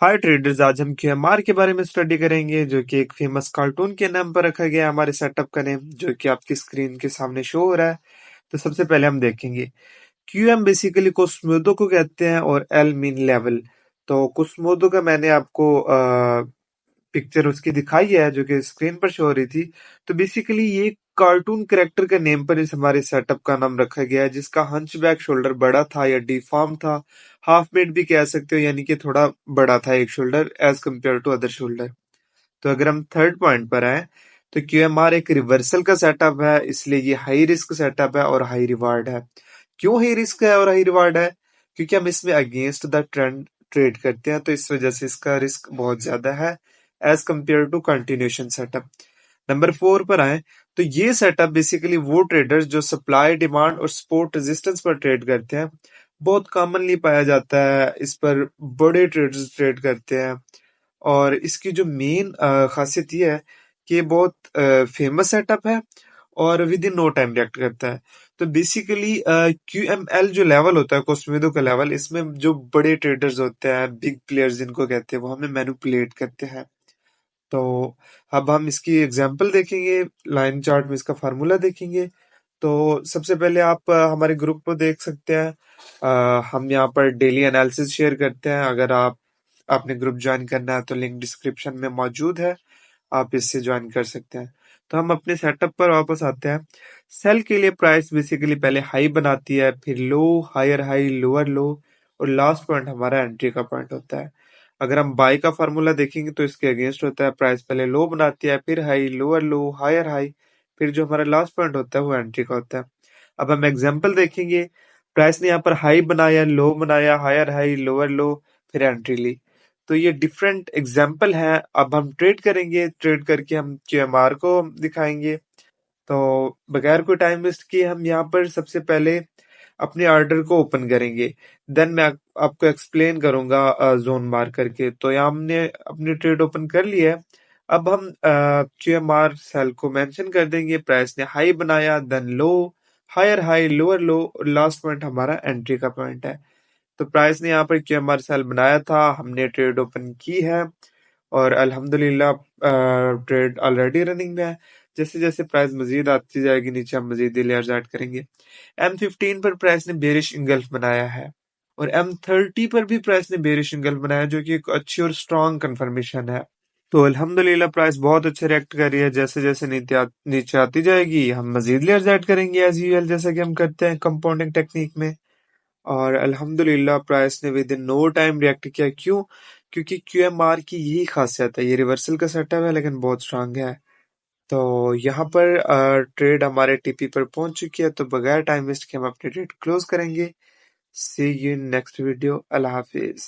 हाय traders, आज हम क्यूएमआर के बारे में स्टडी करेंगे जो कि एक फेमस कार्टून के नाम पर रखा गया है। हमारे सेटअप का नेम जो कि आपकी स्क्रीन के सामने शो हो रहा है। तो सबसे पहले हम देखेंगे क्यूएम बेसिकली कोस्मोदो को कहते हैं और एल मीन लेवल। तो कोस्मोदो का मैंने आपको पिक्चर उसकी दिखाई है जो कि स्क्रीन पर शो हो रही थी। तो बेसिकली ये कार्टून कैरेक्टर के नेम पर इस हमारे सेटअप का नाम रखा गया है, जिसका हंचबैक शोल्डर बड़ा था या डिफॉर्म था, हाफ मेड भी कह सकते हो, यानी कि थोड़ा बड़ा था एक shoulder as compare to other shoulder. तो अगर हम थर्ड पॉइंट पर आए तो क्यूएमआर एक रिवर्सल का सेटअप है, इसलिए ये हाई रिस्क सेटअप है और हाई रिवार्ड है। क्यों हाई रिस्क है और हाई रिवार्ड है? क्योंकि हम इसमें अगेंस्ट द ट्रेंड ट्रेड करते हैं, तो इस वजह से इसका रिस्क बहुत ज्यादा है as compare to continuation setup. Number 4 पर आए तो ये सेटअप बेसिकली वो ट्रेडर्स जो सप्लाई डिमांड और सपोर्ट रेजिस्टेंस पर ट्रेड करते हैं, बहुत कॉमनली पाया जाता है। इस पर बड़े ट्रेडर्स ट्रेड करते हैं और इसकी जो मेन खासियत ये है कि ये बहुत फेमस सेटअप है और within no time react करता है। तो बेसिकली क्यूएमएल जो लेवल होता है, कोस्मेदो का लेवल, इसमें जो बड़े ट्रेडर्स होते हैं, बिग प्लेयर्स जिनको कहते हैं, वो हमें मैनिपुलेट करते हैं। तो अब हम इसकी एग्जांपल देखेंगे, लाइन चार्ट में इसका फार्मूला देखेंगे। तो सबसे पहले आप हमारे ग्रुप को देख सकते हैं। हम यहाँ पर डेली एनालिसिस शेयर करते हैं। अगर आपने ग्रुप ज्वाइन करना है तो लिंक डिस्क्रिप्शन में मौजूद है, आप इससे ज्वाइन कर सकते हैं। तो हम अपने सेटअप पर वापस आते हैं। सेल के लिए प्राइस बेसिकली पहले हाई बनाती है, फिर लो, हायर हाई, लोअर लो, और लास्ट पॉइंट हमारा एंट्री का पॉइंट होता है। अगर हम बाई का फार्मूला देखेंगे तो इसके अगेंस्ट होता है। प्राइस पहले लो बनाती है, फिर high, lower low, higher high, फिर जो हमारा लास्ट पॉइंट होता है वो एंट्री का होता है। अब हम एग्जांपल देखेंगे। प्राइस ने यहाँ पर हाई बनाया, लो बनाया, हायर हाई, लोअर लो, फिर एंट्री ली। तो ये डिफरेंट एग्जाम्पल है। अब हम ट्रेड करेंगे, ट्रेड करके हम क्यूएमआर को दिखाएंगे। तो बगैर कोई टाइम वेस्ट किए हम यहाँ पर सबसे पहले अपने ऑर्डर को ओपन करेंगे। देन मैं आपको एक्सप्लेन करूंगा जोन मार करके। तो यहाँ हमने अपनी ट्रेड ओपन कर ली है। अब हम क्यूएमआर सेल को मेंशन कर देंगे। प्राइस ने हाई बनाया, then low, higher high, lower low, और लास्ट पॉइंट हमारा एंट्री का पॉइंट है। तो प्राइस ने यहाँ पर क्यूएमआर सेल बनाया था, हमने ट्रेड ओपन की है और अल्हम्दुलिल्लाह ट्रेड ऑलरेडी रनिंग में है। जैसे जैसे प्राइस मजीद आती जाएगी नीचे, हम मजीद लेयर्स ऐड करेंगे। M15 पर प्राइस ने बेरिश इंगल्फ बनाया है और M30 पर भी प्राइस ने बेरिश इंगल्फ बनाया, जो कि एक अच्छी और स्ट्रॉन्ग कंफर्मेशन है। तो अल्हम्दुलिल्लाह प्राइस बहुत अच्छे रिएक्ट कर रही है। जैसे जैसे नीचे आती जाएगी हम मजीद लेयर्स ऐड करेंगे एज यूजुअल, जैसा कि हम करते हैं कंपाउंडिंग टेक्निक में। और अल्हम्दुलिल्लाह प्राइस ने within no time react किया। क्यों? क्योंकि क्यूएमआर की यही खासियत है, ये रिवर्सल का सेटअप है लेकिन बहुत स्ट्रांग है। तो यहाँ पर ट्रेड हमारे टीपी पर पहुंच चुकी है, तो बगैर टाइम वेस्ट के हम अपनी ट्रेड क्लोज करेंगे। See you in next video. अल्लाह हाफिज।